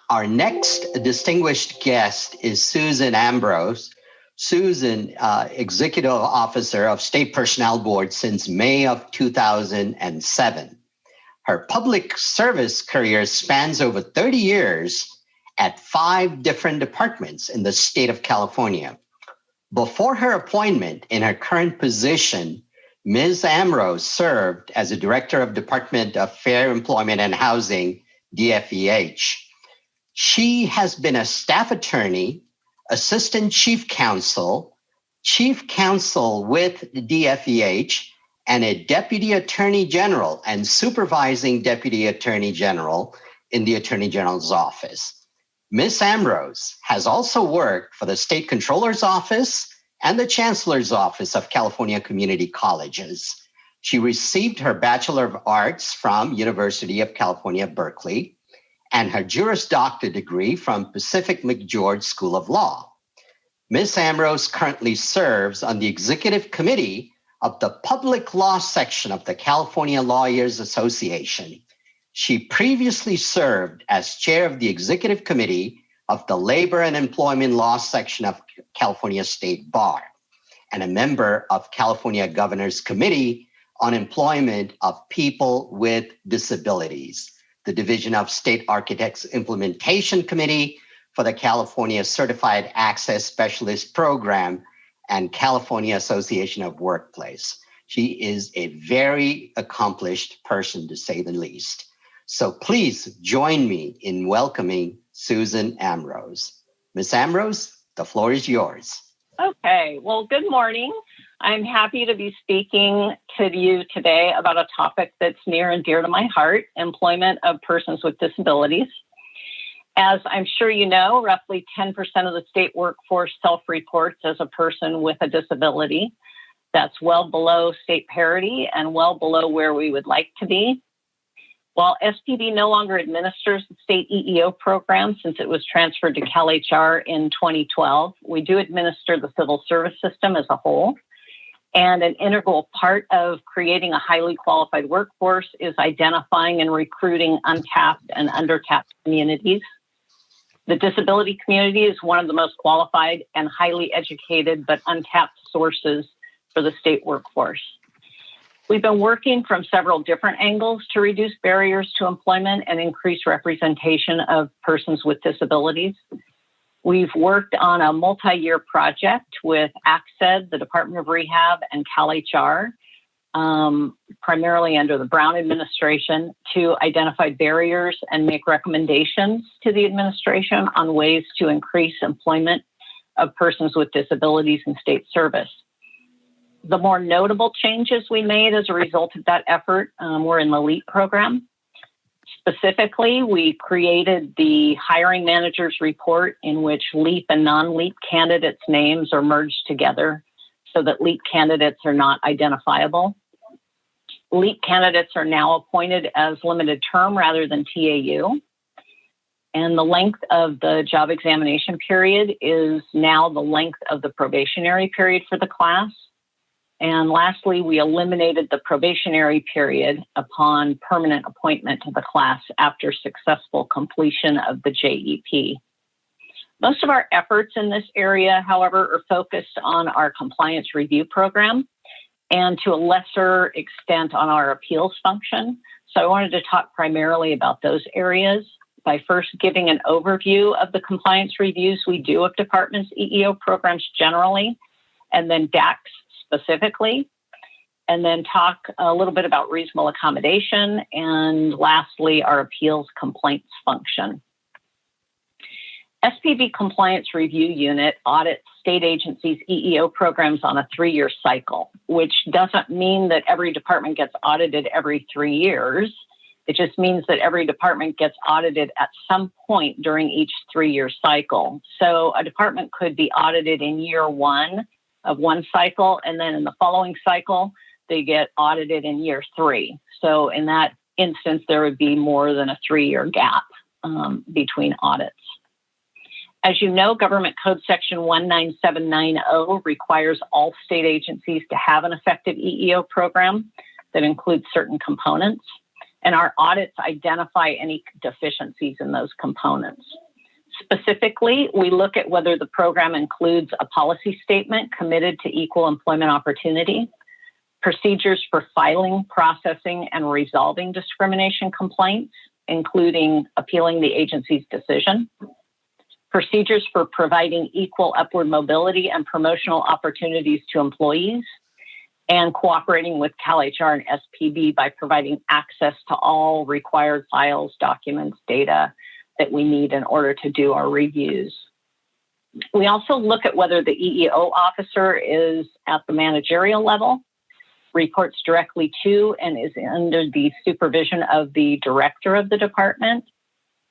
Our next distinguished guest is Suzanne Ambrose. Susan, Executive Officer of State Personnel Board since May of 2007. Her public service career spans over 30 years at 5 different departments in the state of California. Before her appointment in her current position, Ms. Ambrose served as a Director of Department of Fair Employment and Housing, DFEH. She has been a staff attorney, Assistant Chief Counsel with DFEH, and a Deputy Attorney General and Supervising Deputy Attorney General in the Attorney General's office. Ms. Ambrose has also worked for the State Controller's Office and the Chancellor's Office of California Community Colleges. She received her Bachelor of Arts from University of California, Berkeley, and her Juris Doctor degree from Pacific McGeorge School of Law. Ms. Ambrose currently serves on the Executive Committee of the Public Law section of the California Lawyers Association. She previously served as chair of the Executive Committee of the Labor and Employment Law section of California State Bar and a member of California Governor's Committee on Employment of People with Disabilities, the Division of State Architects Implementation Committee for the California Certified Access Specialist Program, and California Association of Workplace. She is a very accomplished person, to say the least. So please join me in welcoming Suzanne Ambrose. Ms. Ambrose, the floor is yours. Okay, well, good morning. I'm happy to be speaking to you today about a topic that's near and dear to my heart, employment of persons with disabilities. As I'm sure you know, roughly 10% of the state workforce self-reports as a person with a disability. That's well below state parity and well below where we would like to be. While SPB no longer administers the state EEO program since it was transferred to CalHR in 2012, we do administer the civil service system as a whole. And an integral part of creating a highly qualified workforce is identifying and recruiting untapped and undertapped communities. The disability community is one of the most qualified and highly educated but untapped sources for the state workforce. We've been working from several different angles to reduce barriers to employment and increase representation of persons with disabilities. We've worked on a multi-year project with ACSED, the Department of Rehab, and CalHR, primarily under the Brown administration, to identify barriers and make recommendations to the administration on ways to increase employment of persons with disabilities in state service. The more notable changes we made as a result of that effort were in the LEAP program. Specifically, we created the hiring manager's report in which LEAP and non-LEAP candidates' names are merged together so that LEAP candidates are not identifiable. LEAP candidates are now appointed as limited term rather than TAU. And the length of the job examination period is now the length of the probationary period for the class. And lastly, we eliminated the probationary period upon permanent appointment to the class after successful completion of the JEP. Most of our efforts in this area, however, are focused on our compliance review program and to a lesser extent on our appeals function. So I wanted to talk primarily about those areas by first giving an overview of the compliance reviews we do of departments' EEO programs generally, and then DACs specifically, and then talk a little bit about reasonable accommodation, and lastly, our appeals complaints function. SPB Compliance Review Unit audits state agencies' EEO programs on a 3-year cycle, which doesn't mean that every department gets audited every 3 years. It just means that every department gets audited at some point during each 3-year cycle. So a department could be audited in year 1 of one cycle, and then in the following cycle, they get audited in year 3. So in that instance, there would be more than a 3-year gap between audits. As you know, Government Code Section 19790 requires all state agencies to have an effective EEO program that includes certain components. And our audits identify any deficiencies in those components. Specifically, we look at whether the program includes a policy statement committed to equal employment opportunity, procedures for filing, processing, and resolving discrimination complaints, including appealing the agency's decision, procedures for providing equal upward mobility and promotional opportunities to employees, and cooperating with CalHR and SPB by providing access to all required files, documents, data that we need in order to do our reviews. We also look at whether the EEO officer is at the managerial level, reports directly to and is under the supervision of the director of the department,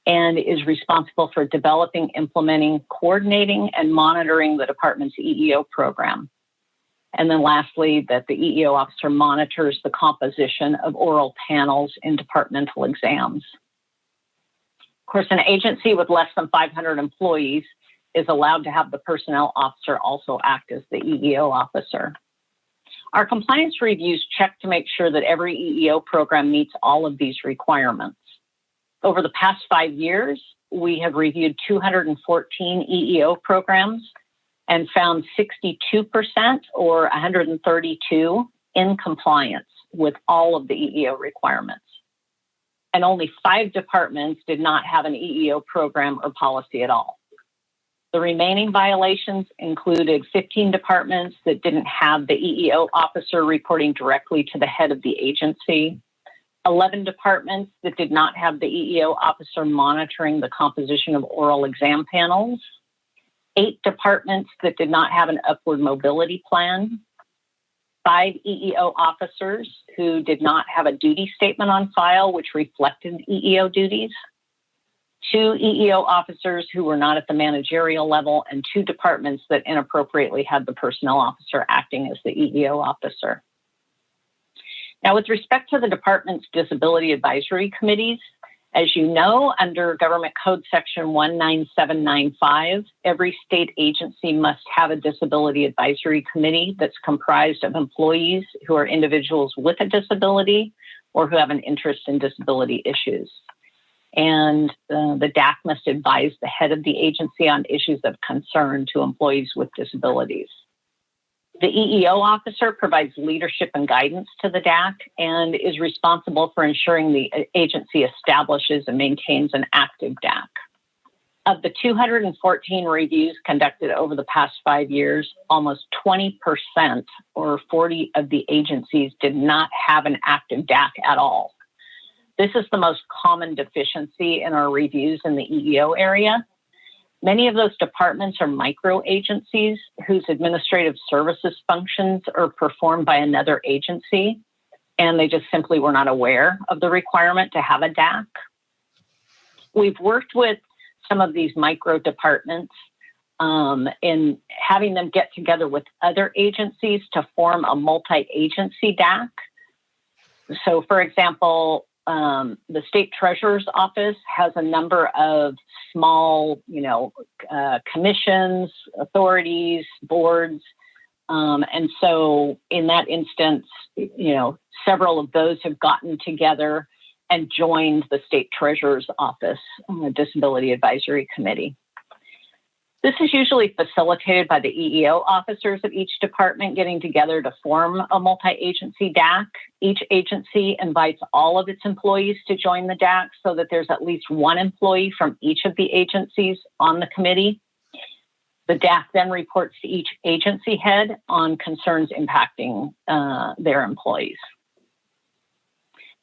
and is responsible for developing, implementing, coordinating, and monitoring the department's EEO program. And then lastly, that the EEO officer monitors the composition of oral panels in departmental exams. Of course, an agency with less than 500 employees is allowed to have the personnel officer also act as the EEO officer. Our compliance reviews check to make sure that every EEO program meets all of these requirements. Over the past 5 years, we have reviewed 214 EEO programs and found 62% or 132 in compliance with all of the EEO requirements. And only 5 departments did not have an EEO program or policy at all. The remaining violations included 15 departments that didn't have the EEO officer reporting directly to the head of the agency, 11 departments that did not have the EEO officer monitoring the composition of oral exam panels, 8 departments that did not have an upward mobility plan, 5 EEO officers who did not have a duty statement on file which reflected EEO duties, 2 EEO officers who were not at the managerial level, and 2 departments that inappropriately had the personnel officer acting as the EEO officer. Now, with respect to the department's disability advisory committees, as you know, under Government Code Section 19795, every state agency must have a disability advisory committee that's comprised of employees who are individuals with a disability or who have an interest in disability issues. And the DAC must advise the head of the agency on issues of concern to employees with disabilities. The EEO officer provides leadership and guidance to the DAC and is responsible for ensuring the agency establishes and maintains an active DAC. Of the 214 reviews conducted over the past 5 years, almost 20% or 40 of the agencies did not have an active DAC at all. This is the most common deficiency in our reviews in the EEO area. Many of those departments are micro agencies whose administrative services functions are performed by another agency, and they just simply were not aware of the requirement to have a DAC. We've worked with some of these micro departments in having them get together with other agencies to form a multi-agency DAC. So, for example, the state treasurer's office has a number of small, commissions, authorities, boards. And so in that instance, several of those have gotten together and joined the state treasurer's office disability advisory committee. This is usually facilitated by the EEO officers of each department getting together to form a multi-agency DAC. Each agency invites all of its employees to join the DAC so that there's at least one employee from each of the agencies on the committee. The DAC then reports to each agency head on concerns impacting their employees.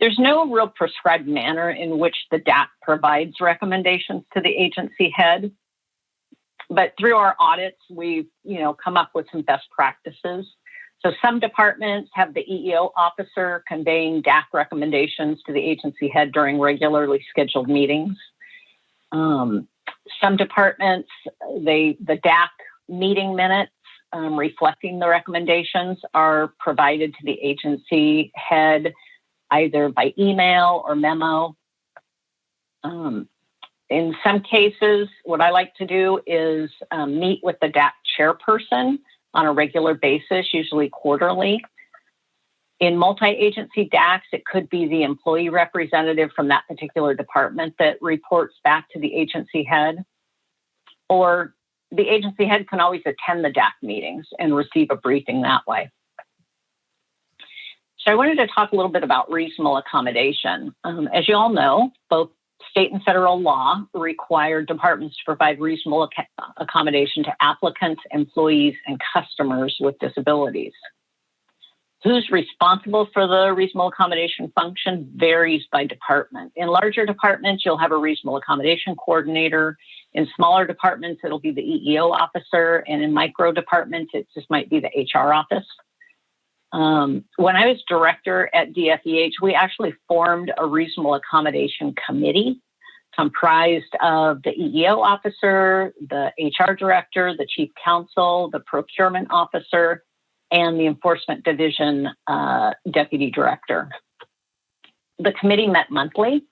There's no real prescribed manner in which the DAC provides recommendations to the agency head. But through our audits, we've, come up with some best practices. So some departments have the EEO officer conveying DAC recommendations to the agency head during regularly scheduled meetings. Some departments, the DAC meeting minutes reflecting the recommendations are provided to the agency head either by email or memo. In some cases, what I like to do is meet with the DAC chairperson on a regular basis, usually quarterly. In multi-agency DACs, it could be the employee representative from that particular department that reports back to the agency head, or the agency head can always attend the DAC meetings and receive a briefing that way. So I wanted to talk a little bit about reasonable accommodation. As you all know, both state and federal law require departments to provide reasonable accommodation to applicants, employees, and customers with disabilities. Who's responsible for the reasonable accommodation function varies by department. In larger departments, you'll have a reasonable accommodation coordinator. In smaller departments, it'll be the EEO officer. And in micro departments, it just might be the HR office. When I was director at DFEH, we actually formed a reasonable accommodation committee comprised of the EEO officer, the HR director, the chief counsel, the procurement officer, and the enforcement division deputy director. The committee met monthly,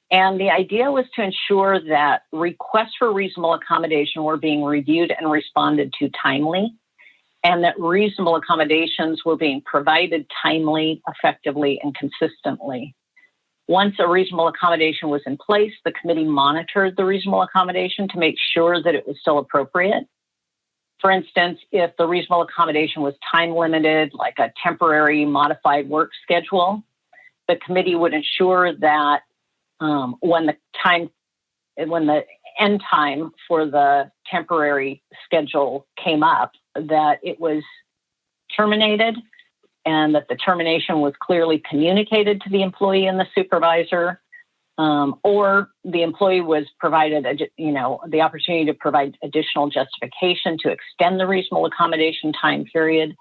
and the idea was to ensure that requests for reasonable accommodation were being reviewed and responded to timely, and that reasonable accommodations were being provided timely, effectively, and consistently. Once a reasonable accommodation was in place, the committee monitored the reasonable accommodation to make sure that it was still appropriate. For instance, if the reasonable accommodation was time limited, like a temporary modified work schedule, the committee would ensure that when the end time for the temporary schedule came up, that it was terminated and that the termination was clearly communicated to the employee and the supervisor, or the employee was provided, the opportunity to provide additional justification to extend the reasonable accommodation time period.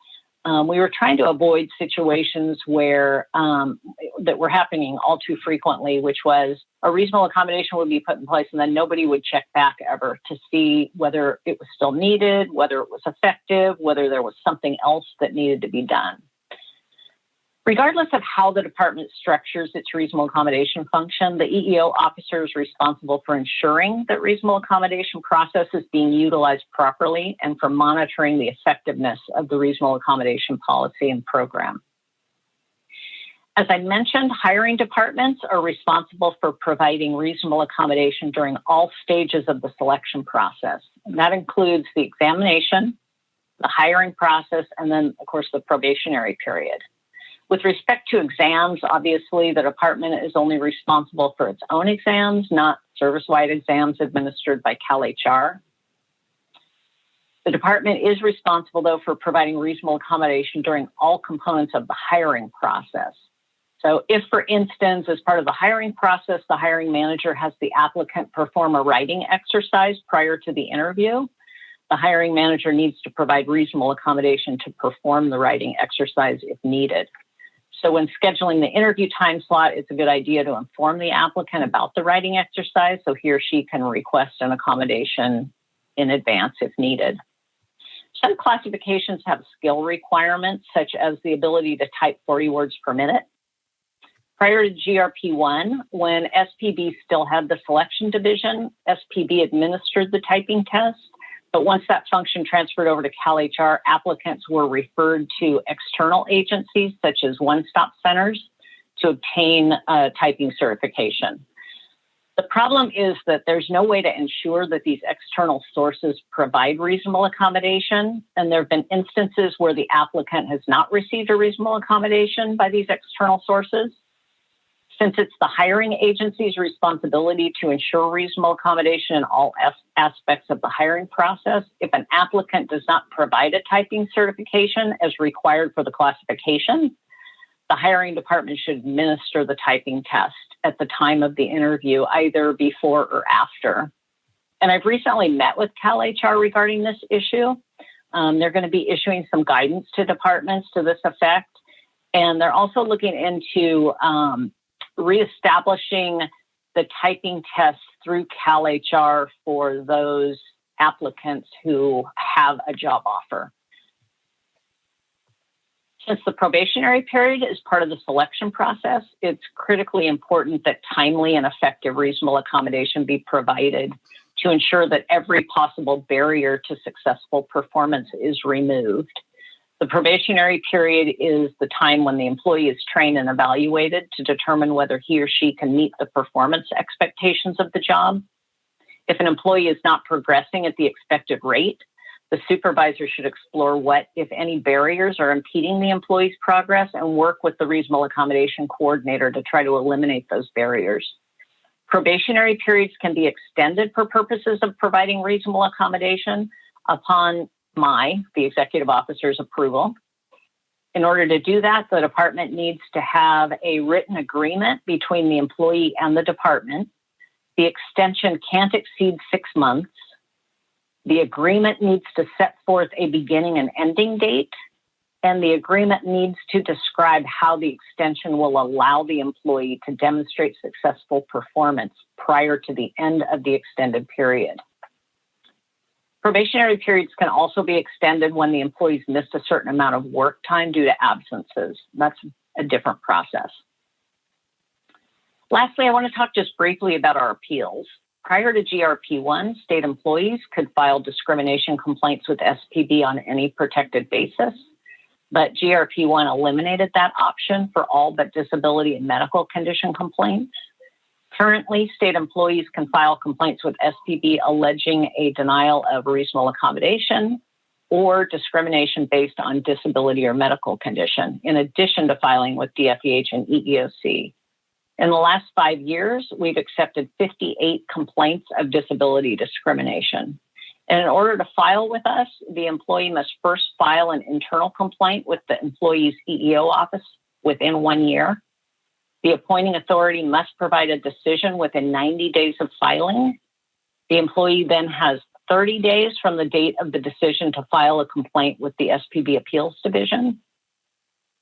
We were trying to avoid situations where that were happening all too frequently, which was a reasonable accommodation would be put in place and then nobody would check back ever to see whether it was still needed, whether it was effective, whether there was something else that needed to be done. Regardless of how the department structures its reasonable accommodation function, the EEO officer is responsible for ensuring that reasonable accommodation process is being utilized properly and for monitoring the effectiveness of the reasonable accommodation policy and program. As I mentioned, hiring departments are responsible for providing reasonable accommodation during all stages of the selection process. And that includes the examination, the hiring process, and then, of course, the probationary period. With respect to exams, obviously, the department is only responsible for its own exams, not service-wide exams administered by CalHR. The department is responsible, though, for providing reasonable accommodation during all components of the hiring process. So if, for instance, as part of the hiring process, the hiring manager has the applicant perform a writing exercise prior to the interview, the hiring manager needs to provide reasonable accommodation to perform the writing exercise if needed. So when scheduling the interview time slot, it's a good idea to inform the applicant about the writing exercise so he or she can request an accommodation in advance if needed. Some classifications have skill requirements, such as the ability to type 40 words per minute. Prior to GRP1, when SPB still had the selection division, SPB administered the typing test. But once that function transferred over to CalHR, applicants were referred to external agencies, such as one-stop centers, to obtain typing certification. The problem is that there's no way to ensure that these external sources provide reasonable accommodation, and there have been instances where the applicant has not received a reasonable accommodation by these external sources. Since it's the hiring agency's responsibility to ensure reasonable accommodation in all aspects of the hiring process, if an applicant does not provide a typing certification as required for the classification, the hiring department should administer the typing test at the time of the interview, either before or after. And I've recently met with CalHR regarding this issue. They're going to be issuing some guidance to departments to this effect. And they're also looking into reestablishing the typing test through CalHR for those applicants who have a job offer. Since the probationary period is part of the selection process, it's critically important that timely and effective reasonable accommodation be provided to ensure that every possible barrier to successful performance is removed. The probationary period is the time when the employee is trained and evaluated to determine whether he or she can meet the performance expectations of the job. If an employee is not progressing at the expected rate, the supervisor should explore what, if any, barriers are impeding the employee's progress and work with the reasonable accommodation coordinator to try to eliminate those barriers. Probationary periods can be extended for purposes of providing reasonable accommodation upon the executive officer's approval. In order to do that, the department needs to have a written agreement between the employee and the department. The extension can't exceed 6 months. The agreement needs to set forth a beginning and ending date, and the agreement needs to describe how the extension will allow the employee to demonstrate successful performance prior to the end of the extended period. Probationary periods can also be extended when the employee's missed a certain amount of work time due to absences. That's a different process. Lastly, I want to talk just briefly about our appeals. Prior to GRP1, state employees could file discrimination complaints with SPB on any protected basis, but GRP1 eliminated that option for all but disability and medical condition complaints. Currently, state employees can file complaints with SPB alleging a denial of reasonable accommodation or discrimination based on disability or medical condition, in addition to filing with DFEH and EEOC. In the last 5 years, we've accepted 58 complaints of disability discrimination. And in order to file with us, the employee must first file an internal complaint with the employee's EEO office within 1 year. The appointing authority must provide a decision within 90 days of filing. The employee then has 30 days from the date of the decision to file a complaint with the SPB Appeals Division.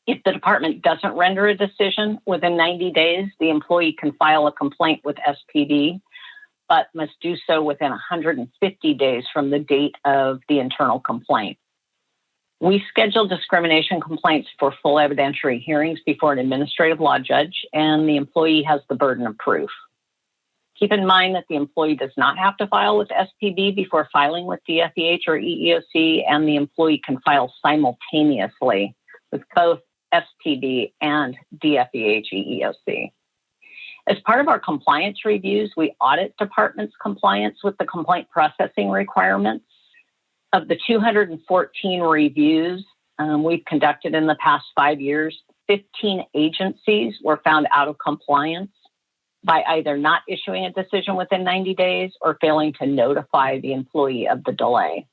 If the department doesn't render a decision within 90 days, the employee can file a complaint with SPB, but must do so within 150 days from the date of the internal complaint. We schedule discrimination complaints for full evidentiary hearings before an administrative law judge, and the employee has the burden of proof. Keep in mind that the employee does not have to file with SPB before filing with DFEH or EEOC, and the employee can file simultaneously with both SPB and DFEH EEOC. As part of our compliance reviews, we audit departments' compliance with the complaint processing requirements. Of the 214 reviews we've conducted in the past 5 years, 15 agencies were found out of compliance by either not issuing a decision within 90 days or failing to notify the employee of the delay.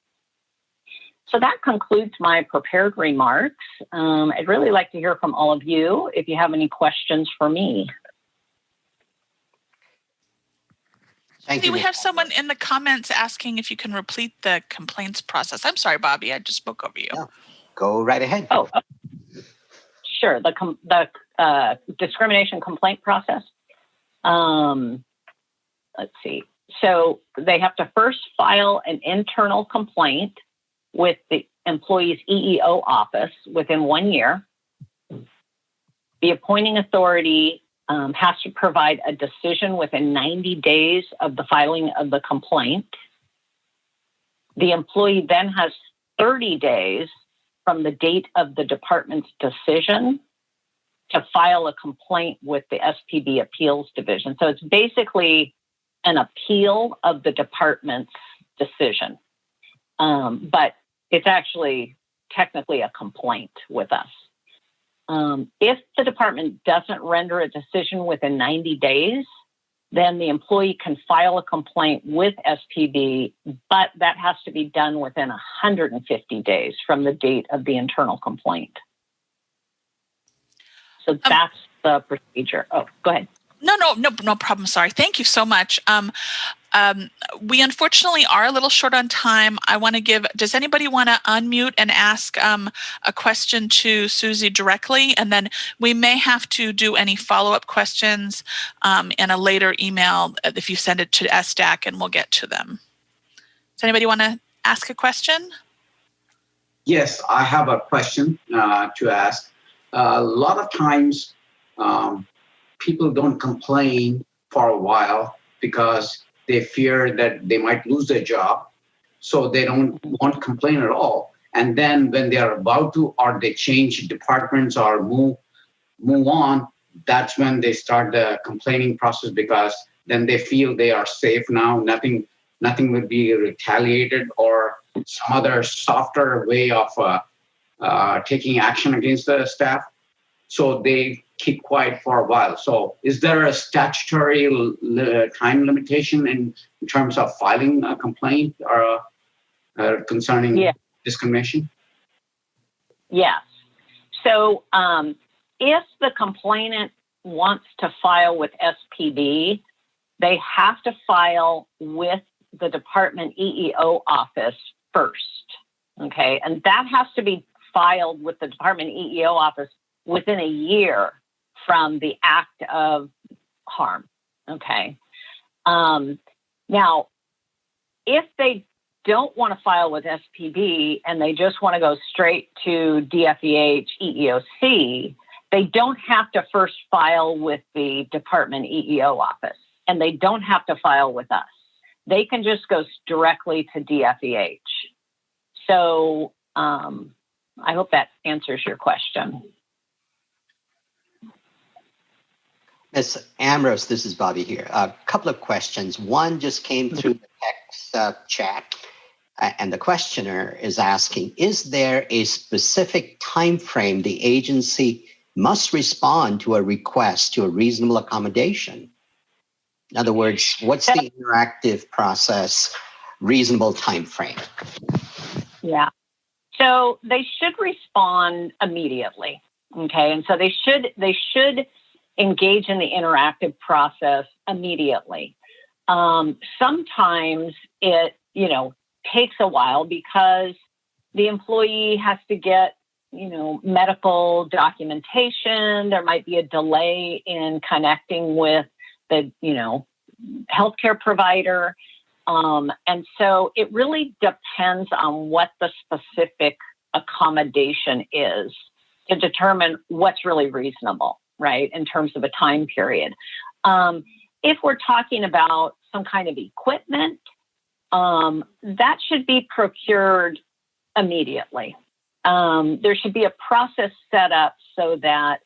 So that concludes my prepared remarks. I'd really like to hear from all of you if you have any questions for me. Thank you. We have someone in the comments asking if you can repeat the complaints process. I'm sorry, Bobby, I just spoke over you. No, go right ahead. Oh, sure. The discrimination complaint process. Let's see. So they have to first file an internal complaint with the employee's EEO office within 1 year. The appointing authority has to provide a decision within 90 days of the filing of the complaint. The employee then has 30 days from the date of the department's decision to file a complaint with the SPB Appeals Division. So it's basically an appeal of the department's decision. But it's actually technically a complaint with us. If the department doesn't render a decision within 90 days, then the employee can file a complaint with SPB, but that has to be done within 150 days from the date of the internal complaint. So that's the procedure. Oh, go ahead. No problem. Sorry. Thank you so much. We unfortunately are a little short on time. I want to does anybody want to unmute and ask a question to Susie directly? And then we may have to do any follow-up questions in a later email if you send it to SDAC, and we'll get to them. Does anybody want to ask a question? Yes, I have a question to ask. A lot of times people don't complain for a while because they fear that they might lose their job, so they don't want to complain at all. and then when they are about to, or they change departments or move on, that's when they start the complaining process, because then they feel they are safe now. Nothing would be retaliated or some other softer way of taking action against the staff. So they keep quiet for a while. So is there a statutory time limitation in terms of filing a complaint or concerning discrimination? Yes. So if the complainant wants to file with SPB, they have to file with the department EEO office first, okay? And that has to be filed with the department EEO office within a year from the act of harm, okay? Now, if they don't want to file with SPB and they just want to go straight to DFEH EEOC, they don't have to first file with the department EEO office, and they don't have to file with us. They can just go directly to DFEH. So I hope that answers your question. Ms. Ambrose, this is Bobby here. A couple of questions. One just came through the text chat, and the questioner is asking, is there a specific time frame the agency must respond to a request to a reasonable accommodation? In other words, what's the interactive process reasonable time frame? Yeah. So they should respond immediately. Okay. And so they should engage in the interactive process immediately. Sometimes it, takes a while because the employee has to get, medical documentation. There might be a delay in connecting with the, healthcare provider. And so it really depends on what the specific accommodation is to determine what's really reasonable, right, in terms of a time period. If we're talking about some kind of equipment, that should be procured immediately. There should be a process set up so that,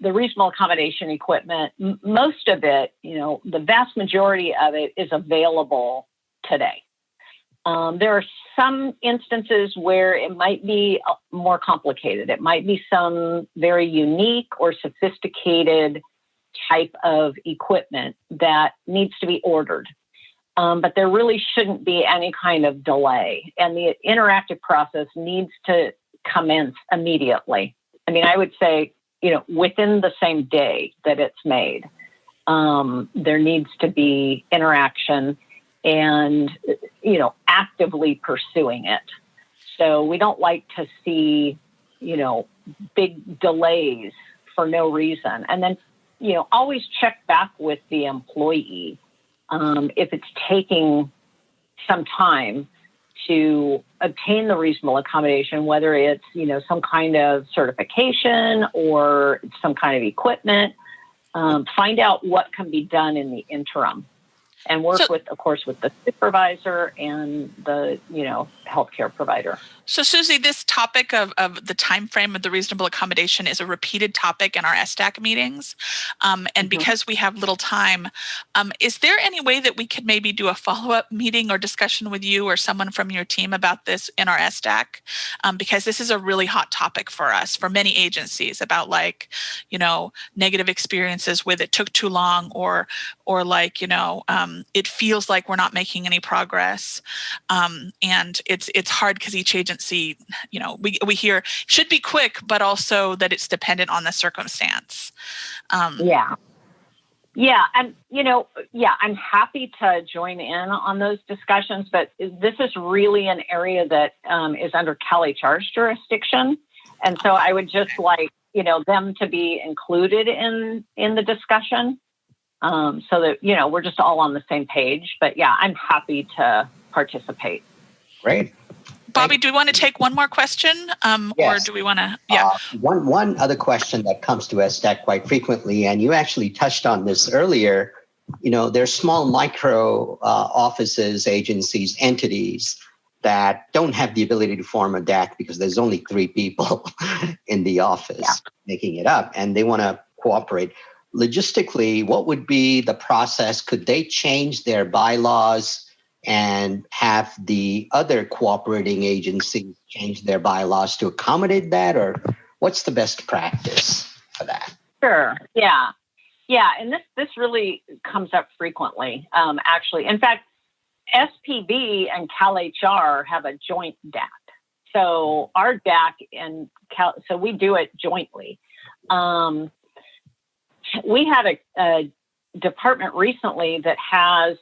the reasonable accommodation equipment, most of it, the vast majority of it is available today. There are some instances where it might be more complicated. It might be some very unique or sophisticated type of equipment that needs to be ordered. But there really shouldn't be any kind of delay. And the interactive process needs to commence immediately. I mean, I would say, within the same day that it's made, there needs to be interaction and, actively pursuing it. So we don't like to see, big delays for no reason. And then, always check back with the employee if it's taking some time to obtain the reasonable accommodation, whether it's, some kind of certification or some kind of equipment. Find out what can be done in the interim and work with the supervisor and the, healthcare provider. So, Susie, this topic of the time frame of the reasonable accommodation is a repeated topic in our SDAC meetings. And because we have little time, is there any way that we could maybe do a follow-up meeting or discussion with you or someone from your team about this in our SDAC? Because this is a really hot topic for us, for many agencies, about negative experiences with it took too long or it feels like we're not making any progress. And it's hard because each agency, we hear should be quick, but also that it's dependent on the circumstance. Yeah. And, I'm happy to join in on those discussions, but this is really an area that is under CalHR's jurisdiction. And so I would just like, them to be included in the discussion. So that, we're just all on the same page. But yeah, I'm happy to participate. Great. Bobby, do we want to take one more question? Or do we want to? Yeah. One other question that comes to SDAC quite frequently, and you actually touched on this earlier, there's small micro offices, agencies, entities that don't have the ability to form a DAC because there's only 3 people in the office making it up, and they want to cooperate. Logistically, what would be the process? Could they change their bylaws and have the other cooperating agencies change their bylaws to accommodate that, or what's the best practice for that? Sure. Yeah. And this really comes up frequently, actually. In fact, SPB and CalHR have a joint DAC. So our DAC and so we do it jointly. We had a department recently that has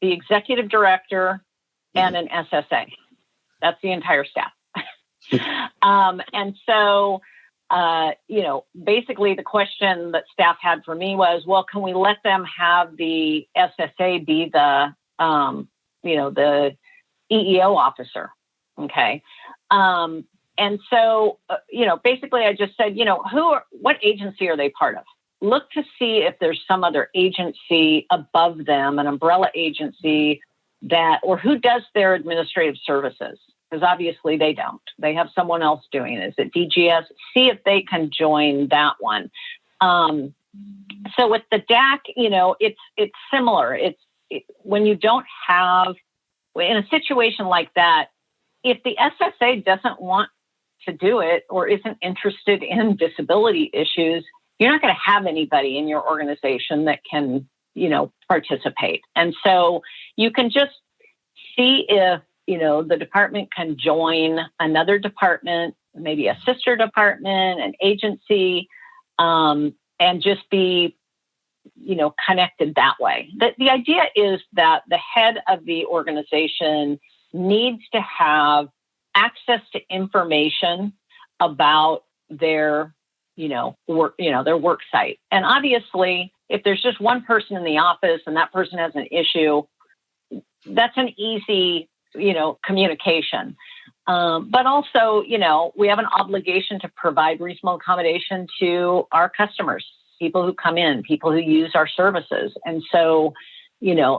the executive director and an SSA. That's the entire staff. And so, basically the question that staff had for me was, well, can we let them have the SSA be the EEO officer? Okay. And so, basically I just said, what agency are they part of? Look to see if there's some other agency above them, an umbrella agency or who does their administrative services. Because obviously they don't. They have someone else doing it. Is it DGS? See if they can join that one. So with the DAC, it's similar. When you don't have, in a situation like that, if the SSA doesn't want to do it or isn't interested in disability issues, you're not going to have anybody in your organization that can, participate. And so you can just see if, the department can join another department, maybe a sister department, an agency, and just be, connected that way. The idea is that the head of the organization needs to have access to information about their, their work site. And obviously, if there's just one person in the office and that person has an issue, that's an easy, communication. But also, we have an obligation to provide reasonable accommodation to our customers, people who come in, people who use our services. And so,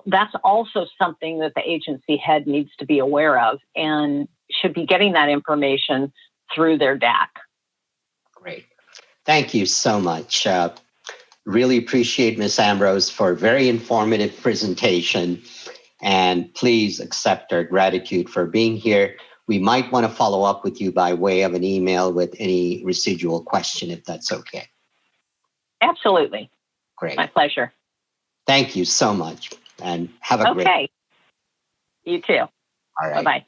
that's also something that the agency head needs to be aware of and should be getting that information through their DAC. Great. Thank you so much. Really appreciate Ms. Ambrose for a very informative presentation. And please accept our gratitude for being here. We might want to follow up with you by way of an email with any residual question, if that's okay. Absolutely. Great. My pleasure. Thank you so much. And have a great day. Okay. You too. All right. Bye-bye.